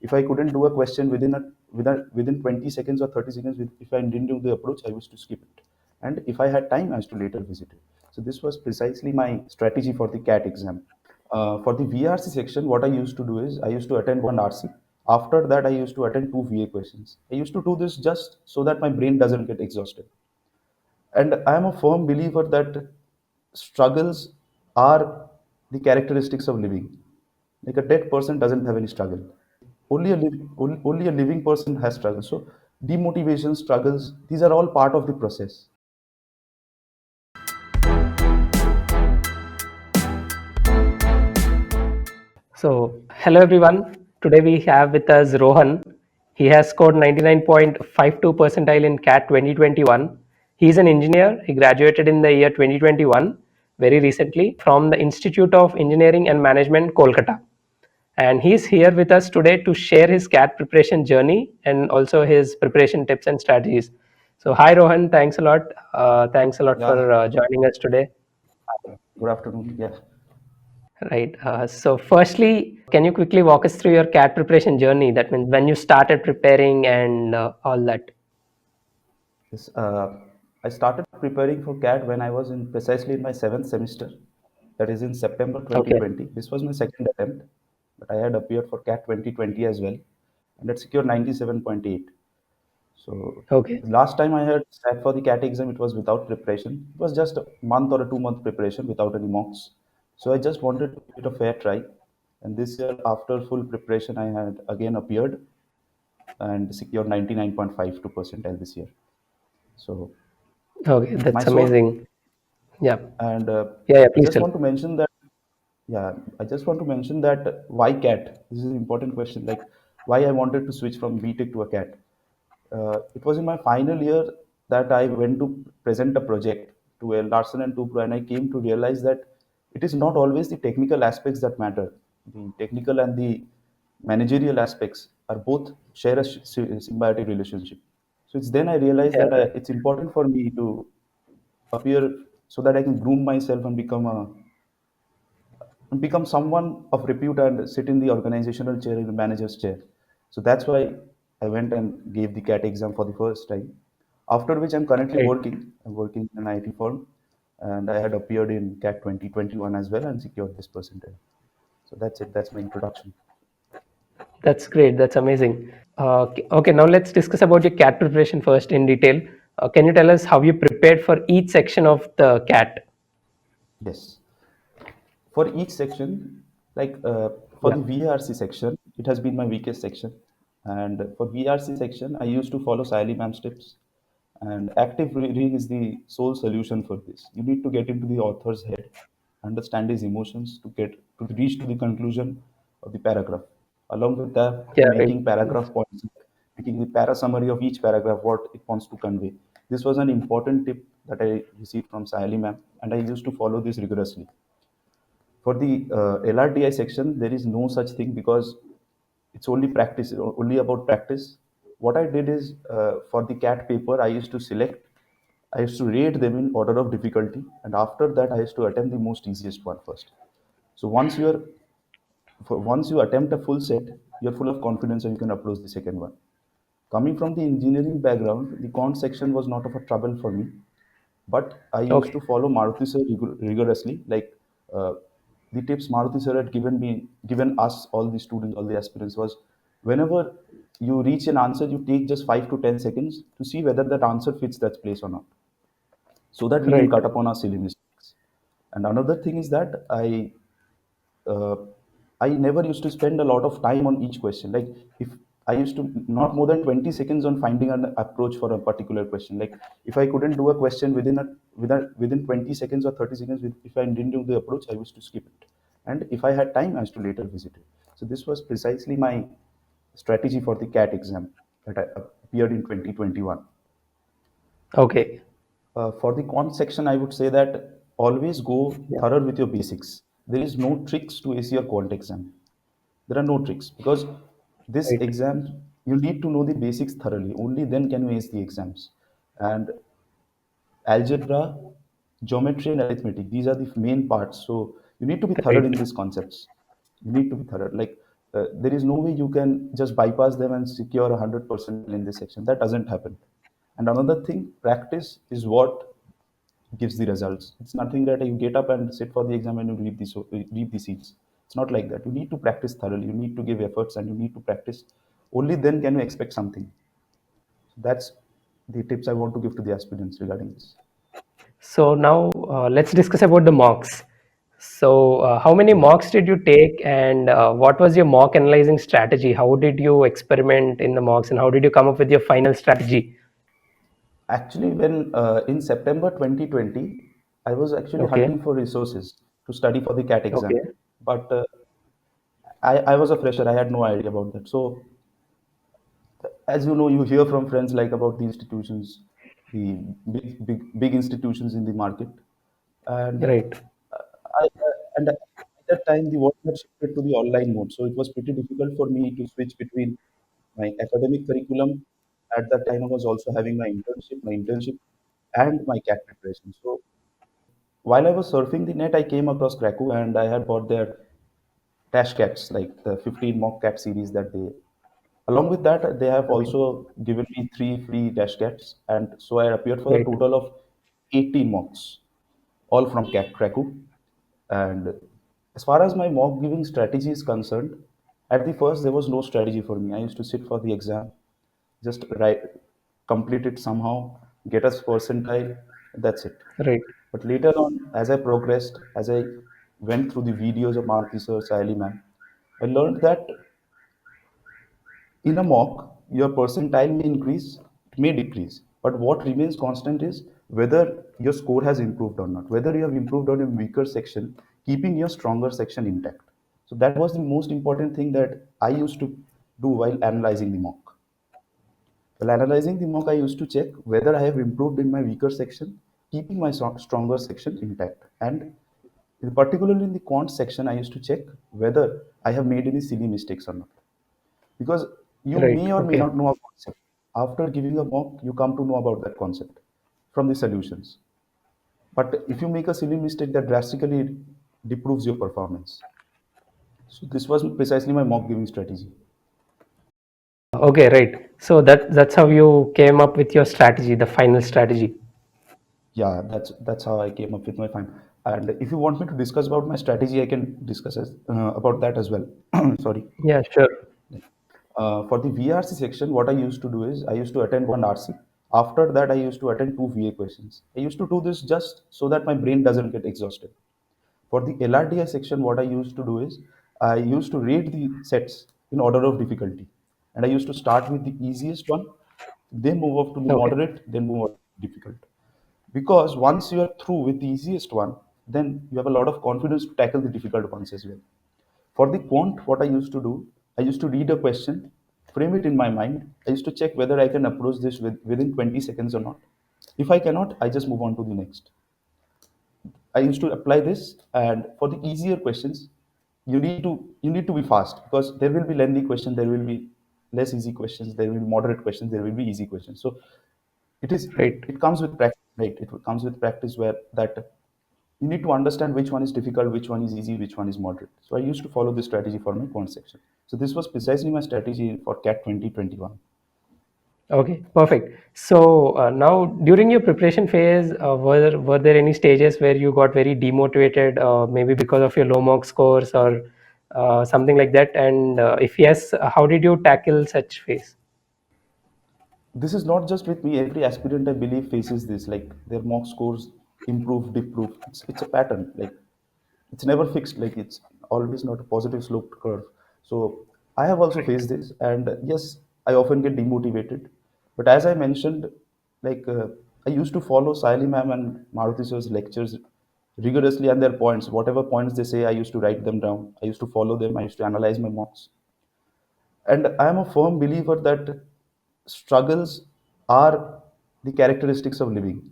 if I couldn't do a question within 20 seconds or 30 seconds, if I didn't do the approach, I used to skip it. And if I had time, I used to later visit it. So this was precisely my strategy for the CAT exam. For the VRC section, what I used to do is I used to attend one RC. After that, I used to attend two VA questions. I used to do this just so that my brain doesn't get exhausted. And I am a firm believer that struggles are the characteristics of living. Like a dead person doesn't have any struggle. Only a living person has struggle. So demotivation, struggles, these are all part of the process. So, hello everyone. Today we have with us Rohan. He has scored 99.52 percentile in CAT 2021. He is an engineer. He graduated in the year 2021, very recently, from the Institute of Engineering and Management, Kolkata. And he's here with us today to share his CAT preparation journey and also his preparation tips and strategies. So, hi Rohan. Thanks a lot. Thanks a lot Yeah. for joining us today. Good afternoon. Yeah. Right. So, firstly, can you quickly walk us through your CAT preparation journey? That means when you started preparing and all that. Yes, I started preparing for CAT when I was in precisely in my seventh semester. That is in September Okay. 2020. This was my second attempt, but I had appeared for CAT 2020 as well, and had secured 97.8. So Okay. the last time I had sat for the CAT exam, it was without preparation. It was just a month or a 2 month preparation without any mocks. So I just wanted to give it a fair try. And this year, after full preparation, I had again appeared and secured 99.52 percentile this year. So Okay. my That's sole amazing. Yeah. and Yeah. Yeah. I Please just tell. want to mention that yeah, I just want to mention that why CAT? This is an important question. Like why I wanted to switch from BTech to a CAT. It was in my final year that I went to present a project to a Larsen and Toubro, and I came to realize that it is not always the technical aspects that matter. The technical and the managerial aspects are both share a symbiotic relationship. So it's then I realized that Yeah. it's important for me to appear so that I can groom myself and become someone of repute and sit in the organizational chair in the manager's chair. So that's why I went and gave the CAT exam for the first time. After which I'm currently Great. working. I'm working in an IT firm, and I had appeared in CAT 2021 as well and secured this percentile. So that's it. That's my introduction. That's great. That's amazing. Okay. Now let's discuss about your CAT preparation first in detail. Can you tell us how you prepared for each section of the CAT? Yes. For each section, like for Yeah. the VRC section, it has been my weakest section. And for VRC section, I used to follow Sally ma'am's tips. And active reading is the sole solution for this. You need to get into the author's head, understand his emotions to reach to the conclusion of the paragraph. Along with that, Yeah. Right. making paragraph points, making the para summary of each paragraph, what it wants to convey. This was an important tip that I received from Sally ma'am, and I used to follow this rigorously. For the LRDI section, there is no such thing because it's only practice, only about practice. What I did is for the CAT paper, I used to rate them in order of difficulty, and after that, I used to attempt the most easiest one first. So once you attempt a full set, you're full of confidence and you can approach the second one. Coming from the engineering background, the quant section was not of a trouble for me, but I used Okay. to follow Maruti sir rigorously. Like uh, the tips Maruti sir had given us, all the students, all the aspirants, was whenever you reach an answer, you take just 5 to 10 seconds to see whether that answer fits that place or not, so that we can Right. cut upon our silly mistakes. And another thing is that uh, I never used to spend a lot of time on each question. Like if I used to not more than 20 seconds on finding an approach for a particular question. Like if I couldn't do a question within 20 seconds or 30 seconds, if I didn't do the approach, I used to skip it. And if I had time, I used to later visit it. So this was precisely my strategy for the CAT exam that I appeared in 2021. Okay. For the quant section, I would say that always go Yeah. thorough with your basics. There is no tricks to ace your quant exam. There are no tricks because this Right. exam you need to know the basics thoroughly. Only then can you ace the exams. And algebra, geometry, and arithmetic, these are the main parts. So you need to be thorough Right. in these concepts. You need to be thorough. Like there is no way you can just bypass them and secure 100% in this section. That doesn't happen. And another thing, practice is what gives the results. It's nothing that you get up and sit for the exam and you read the seats. It's not like that. You need to practice thoroughly. You need to give efforts and you need to practice. Only then can you expect something. That's the tips I want to give to the aspirants regarding this. So now let's discuss about the mocks. So how many Yes. mocks did you take, and what was your mock analyzing strategy? How did you experiment in the mocks, and how did you come up with your final strategy? Actually, when in September 2020, I was actually Okay, hunting for resources to study for the CAT okay, exam. But I was a fresher. I had no idea about that. So as you know, you hear from friends like about the institutions, the big institutions in the market, and right, and at that time the work had shifted to the online mode, so it was pretty difficult for me to switch between my academic curriculum. At that time, I was also having my internship, and my CAT preparation. So while I was surfing the net, I came across Cracku, and I had bought their dash cats, like the 15 mock cat series that they. Along with that, they have okay, also given me three free dash cats, and so I appeared for a right, total of 18 mocks, all from Cat Cracku. And as far as my mock giving strategy is concerned, at the first there was no strategy for me. I used to sit for the exam, just write, complete it somehow, get a percentile, that's it. right, But later on, as I progressed, as I went through the videos of Maruti sir, Sally ma'am, I learned that in a mock, your percentile may increase, it may decrease. But what remains constant is whether your score has improved or not, whether you have improved on a weaker section, keeping your stronger section intact. So that was the most important thing that I used to do while analyzing the mock. While analyzing the mock, I used to check whether I have improved in my weaker section, keeping my stronger section intact. And particularly in the quant section, I used to check whether I have made any silly mistakes or not. Because you right, may or may okay, not know a concept. After giving a mock, you come to know about that concept from the solutions. But if you make a silly mistake, that drastically deproves your performance. So this was precisely my mock giving strategy. okay, right. So that's how you came up with your strategy, the final strategy. Yeah, that's how I came up with my fine. And if you want me to discuss about my strategy, I can discuss about that as well. Sorry. Yeah, sure. For the VRC section, what I used to do is I used to attend one RC. After that, I used to attend two VA questions. I used to do this just so that my brain doesn't get exhausted. For the LRDI section, what I used to do is I used to rate the sets in order of difficulty. And I used to start with the easiest one, then move up to the Okay, moderate, then move up to difficult. Because once you are through with the easiest one, then you have a lot of confidence to tackle the difficult ones as well. For the quant, what I used to do, I used to read a question, frame it in my mind. I used to check whether I can approach this within 20 seconds or not. If I cannot, I just move on to the next. I used to apply this, and for the easier questions, you need to be fast because there will be lengthy questions, there will be less easy questions, there will be moderate questions, there will be easy questions. So it is it, right. it comes with practice, right? It comes with practice where that you need to understand which one is difficult, which one is easy, which one is moderate. So I used to follow this strategy for my quant section. So this was precisely my strategy for CAT 2021. Okay, perfect. So now, during your preparation phase, were there any stages where you got very demotivated, maybe because of your low mock scores or something like that? And if yes, how did you tackle such phase? This is not just with me. Every aspirant, I believe, faces this. Like their mock scores improve, deprove. It's a pattern. Like it's never fixed. Like it's always not a positive sloped curve. So I have also faced this, and yes, I often get demotivated. But as I mentioned, like I used to follow Saili ma'am and Maruti sir's lectures rigorously and their points. Whatever points they say, I used to write them down. I used to follow them. I used to analyze my mocks. And I am a firm believer that struggles are the characteristics of living.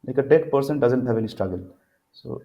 Like a dead person doesn't have any struggle. So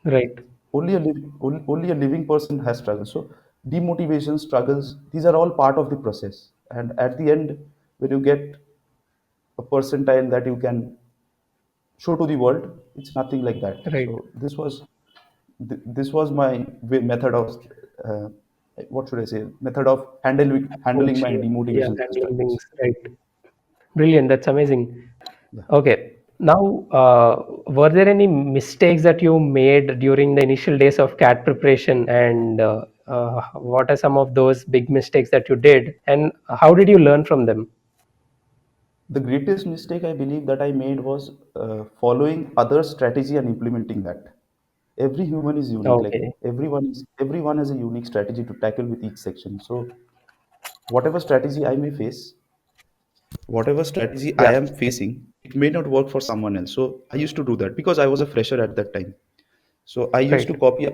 Right, only a living person has struggles. So demotivation, struggles, these are all part of the process. And at the end, when you get a percentile that you can show to the world, it's nothing like that. right. So this was my method of uh, what should I say, method of handling Approach, my yeah, demotivation handling strategies. things, right. Brilliant. That's amazing. Yeah. Okay. Now, were there any mistakes that you made during the initial days of CAT preparation, and what are some of those big mistakes that you did, and how did you learn from them? The greatest mistake I believe that I made was following other strategy and implementing that. Every human is unique. Like Okay. everyone has a unique strategy to tackle with each section. So whatever strategy I may face, whatever strategy I Yeah. am facing, it may not work for someone else. So I used to do that because I was a fresher at that time. So I used to Right. copy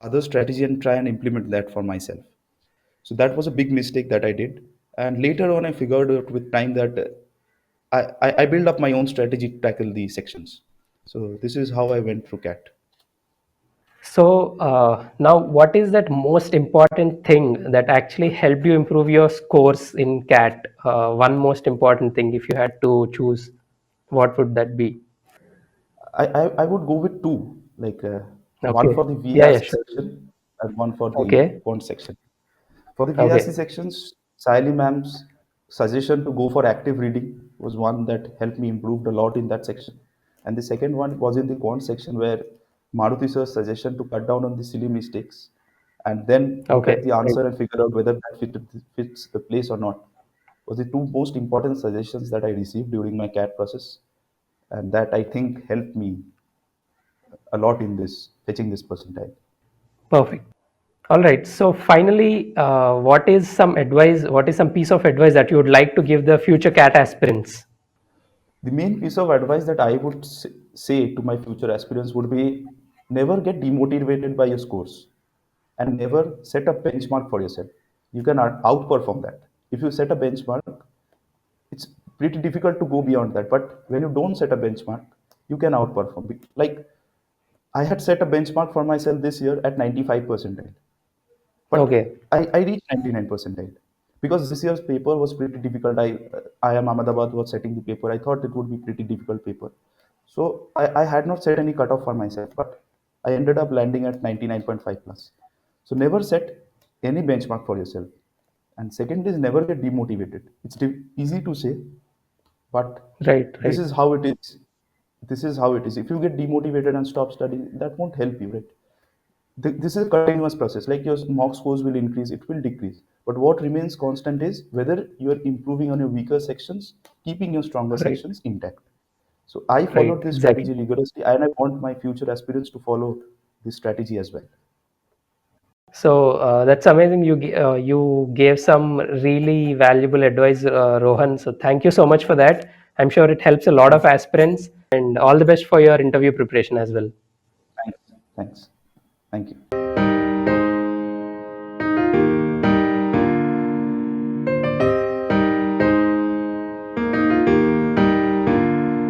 other strategy and try and implement that for myself. So that was a big mistake that I did. And later on, I figured out with time that I build up my own strategy to tackle these sections. So this is how I went through CAT. So now, what is that most important thing that actually helped you improve your scores in CAT? One most important thing, if you had to choose, what would that be? I would go with two, like one Okay. for the Yeah, yeah, VRC sure. section and one for the Okay. quant section. For the VRC Okay. sections, Sally ma'am's suggestion to go for active reading was one that helped me improve a lot in that section. And the second one was in the quant section where Maruti sir's suggestion to cut down on the silly mistakes and then look at Okay. the Right. answer and figure out whether that fits the place or not was the two most important suggestions that I received during my CAT process. And that I think helped me a lot in this fetching this percentile. Perfect. All right. So finally, what is some advice? What is some piece of advice that you would like to give the future CAT aspirants? The main piece of advice that I would say to my future aspirants would be never get demotivated by your scores and never set a benchmark for yourself. You can outperform that. If you set a benchmark, it's pretty difficult to go beyond that. But when you don't set a benchmark, you can outperform. Like I had set a benchmark for myself this year at 95 percentile. But Okay. I reached 99 percentile because this year's paper was pretty difficult. I am Ahmedabad was setting the paper. I thought it would be pretty difficult paper. So I had not set any cutoff for myself, but I ended up landing at 99.5 plus. So never set any benchmark for yourself. And second is never get demotivated. It's easy to say, but Right. this Right. is how it is. This is how it is. If you get demotivated and stop studying, that won't help you, right? This is a continuous process. Like your mock scores will increase, it will decrease. But what remains constant is whether you are improving on your weaker sections, keeping your stronger Right. sections intact. So I Right. followed this Exactly. strategy rigorously, and I want my future aspirants to follow this strategy as well. So that's amazing. You gave some really valuable advice, Rohan. So thank you so much for that. I'm sure it helps a lot of Thanks. aspirants, and all the best for your interview preparation as well. Thanks. Thanks. Thank you.